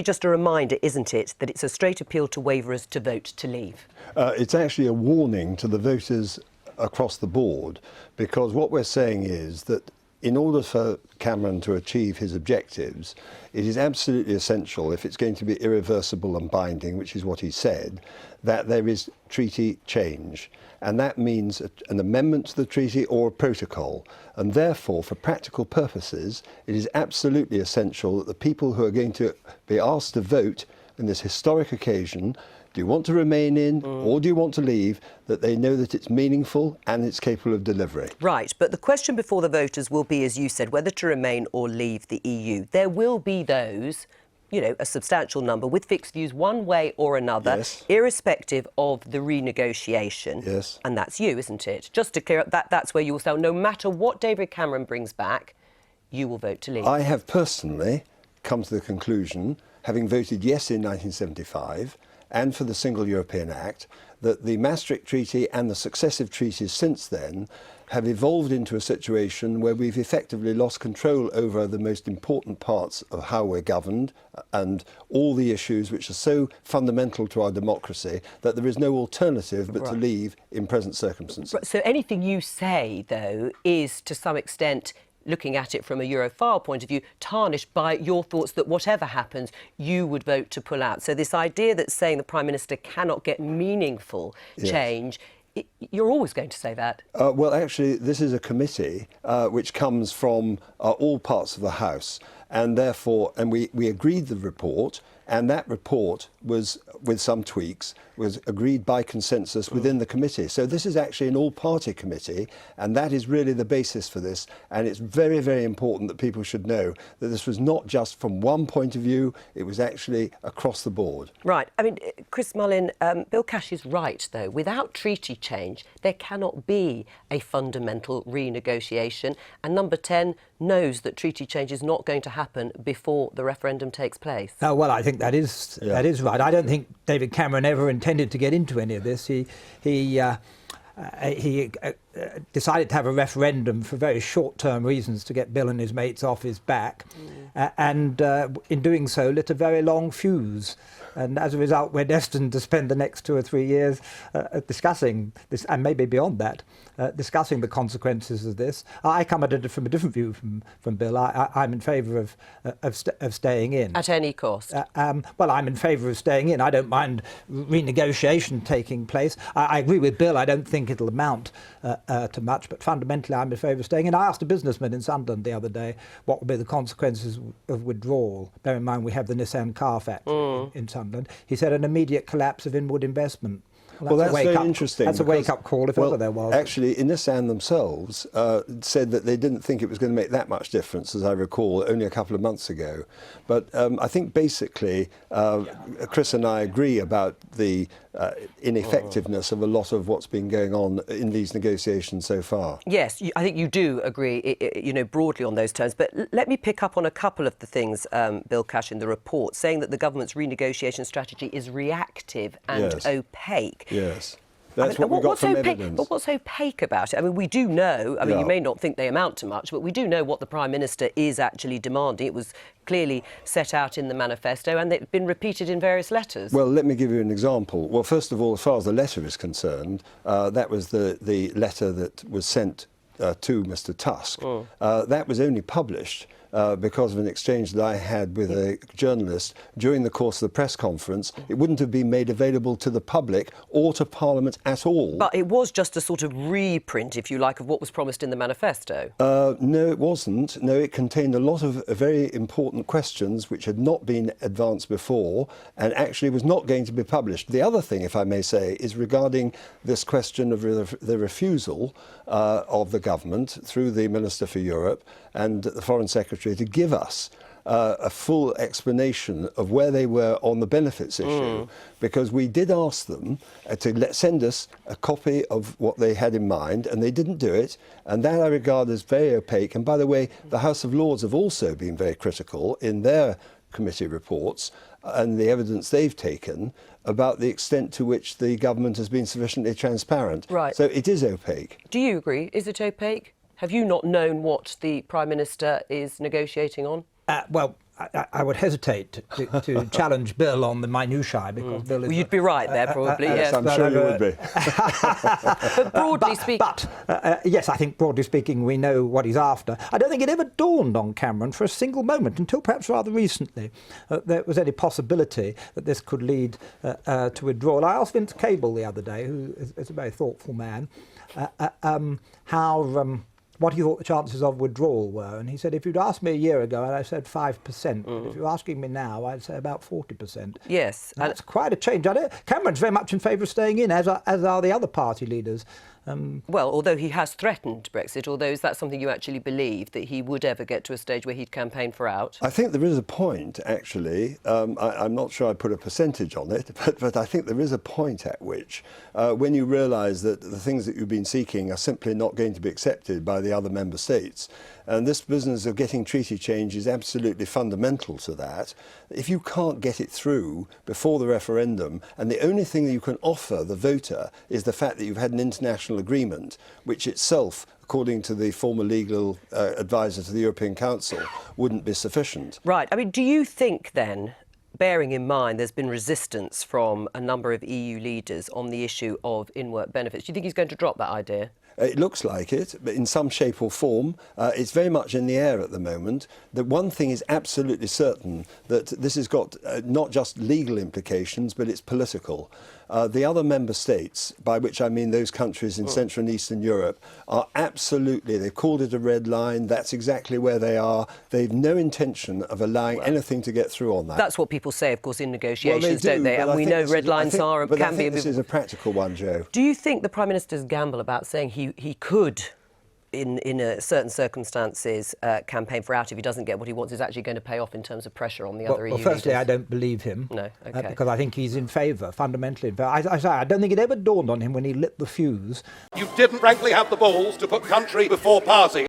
Just a reminder, isn't it, that it's a straight appeal to waverers to vote to leave? It's actually a warning to the voters across the board, because what we're saying is that in order for Cameron to achieve his objectives, it is absolutely essential, if it's going to be irreversible and binding, which is what he said, that there is treaty change. And that means an amendment to the treaty or a protocol. And therefore, for practical purposes, it is absolutely essential that the people who are going to be asked to vote in this historic occasion, do you want to remain in or do you want to leave, that they know that it's meaningful and it's capable of delivery. Right, but the question before the voters will be, as you said, whether to remain or leave the EU. There will be those, you know, a substantial number, with fixed views one way or another, yes, irrespective of the renegotiation. Yes. And that's you, isn't it? Just to clear up, that's where you will say, no matter what David Cameron brings back, you will vote to leave. I have personally come to the conclusion, having voted yes in 1975, and for the Single European Act, that the Maastricht Treaty and the successive treaties since then have evolved into a situation where we've effectively lost control over the most important parts of how we're governed and all the issues which are so fundamental to our democracy that there is no alternative but to leave in present circumstances. Right. So anything you say, though, is to some extent, looking at it from a Europhile point of view, tarnished by your thoughts that whatever happens, you would vote to pull out. So this idea that saying the Prime Minister cannot get meaningful change, you're always going to say that. Well, actually, this is a committee which comes from all parts of the House, and therefore, we agreed the report, and that report was, with some tweaks, was agreed by consensus within the committee. So this is actually an all-party committee, and that is really the basis for this. And it's very, very important that people should know that this was not just from one point of view, it was actually across the board. Right. I mean, Chris Mullin, Bill Cash is right, though. Without treaty change, there cannot be a fundamental renegotiation. And Number 10 knows that treaty change is not going to happen before the referendum takes place. Oh, well, I think that is right. I don't think David Cameron ever intended to get into any of this. He decided to have a referendum for very short-term reasons to get Bill and his mates off his back, and in doing so lit a very long fuse. And as a result, we're destined to spend the next 2 or 3 years discussing this, and maybe beyond that, discussing the consequences of this. I come at it from a different view from Bill. I'm in favour of staying in. At any cost? Well, I'm in favour of staying in. I don't mind renegotiation taking place. I agree with Bill. I don't think it'll amount to much, but fundamentally I'm in favour of staying in. I asked a businessman in Sunderland the other day what would be the consequences of withdrawal. Bear in mind we have the Nissan car factory in Sunderland. He said an immediate collapse of inward investment. Well, that's very interesting. That's a wake-up call, if ever there was. Actually, Nissan themselves said that they didn't think it was going to make that much difference, as I recall, only a couple of months ago. But I think basically Chris and I agree about the ineffectiveness of a lot of what's been going on in these negotiations so far. Yes, I think you do agree, you know, broadly on those terms. But let me pick up on a couple of the things, Bill Cash, in the report, saying that the government's renegotiation strategy is reactive and opaque. Yes. That's what we got from evidence. But what's opaque about it? I mean, we do know, I mean, you may not think they amount to much, but we do know what the Prime Minister is actually demanding. It was clearly set out in the manifesto and it's been repeated in various letters. Well, let me give you an example. Well, first of all, as far as the letter is concerned, that was the letter that was sent to Mr. Tusk. That was only published because of an exchange that I had with a journalist during the course of the press conference. It wouldn't have been made available to the public or to Parliament at all. But it was just a sort of reprint, if you like, of what was promised in the manifesto. No, it wasn't. No, it contained a lot of very important questions which had not been advanced before and actually was not going to be published. The other thing, if I may say, is regarding this question of the refusal of the government through the Minister for Europe and the Foreign Secretary to give us a full explanation of where they were on the benefits issue, because we did ask them to send us a copy of what they had in mind, and they didn't do it, and that I regard as very opaque. And by the way, the House of Lords have also been very critical in their committee reports and the evidence they've taken about the extent to which the government has been sufficiently transparent. Right. So it is opaque. Do you agree? Is it opaque? Have you not known what the Prime Minister is negotiating on? Well, I would hesitate to challenge Bill on the minutiae because Bill is. Well, you'd be right there, probably. Yes, Yes. I'm sure you would be. But broadly speaking, Yes, I think broadly speaking we know what he's after. I don't think it ever dawned on Cameron for a single moment until perhaps rather recently there was any possibility that this could lead to withdrawal. I asked Vince Cable the other day, who is a very thoughtful man, what he thought the chances of withdrawal were. And he said, if you'd asked me a year ago, I'd have said 5%. But if you're asking me now, I'd say about 40%. yes. And that's quite a change. Cameron's very much in favour of staying in, as are the other party leaders. Well, although he has threatened Brexit, although is that something you actually believe, that he would ever get to a stage where he'd campaign for out? I think there is a point, actually. I'm not sure I'd put a percentage on it, but I think there is a point at which, when you realise that the things that you've been seeking are simply not going to be accepted by the other member states, and this business of getting treaty change is absolutely fundamental to that. If you can't get it through before the referendum, and the only thing that you can offer the voter is the fact that you've had an international agreement, which itself, according to the former legal advisor to the European Council, wouldn't be sufficient. Right. I mean, do you think then, bearing in mind there's been resistance from a number of EU leaders on the issue of in-work benefits, do you think he's going to drop that idea? It looks like it, but in some shape or form. It's very much in the air at the moment. The one thing is absolutely certain, that this has got not just legal implications, but it's political. The other member states, by which I mean those countries in Central and Eastern Europe, are absolutely, they've called it a red line. That's exactly where they are. They've no intention of allowing anything to get through on that. That's what people say, of course, in negotiations, Well, don't they? but And we know red lines are and but can I be think this is a practical one, Joe. Do you think the Prime Minister's gamble about saying he could, in certain circumstances, campaign for out if he doesn't get what he wants is actually going to pay off in terms of pressure on the other EU Well, firstly, leaders? I don't believe him. No, OK. Because I think he's in favour, fundamentally in favour. I don't think it ever dawned on him when he lit the fuse. You didn't frankly have the balls to put country before party.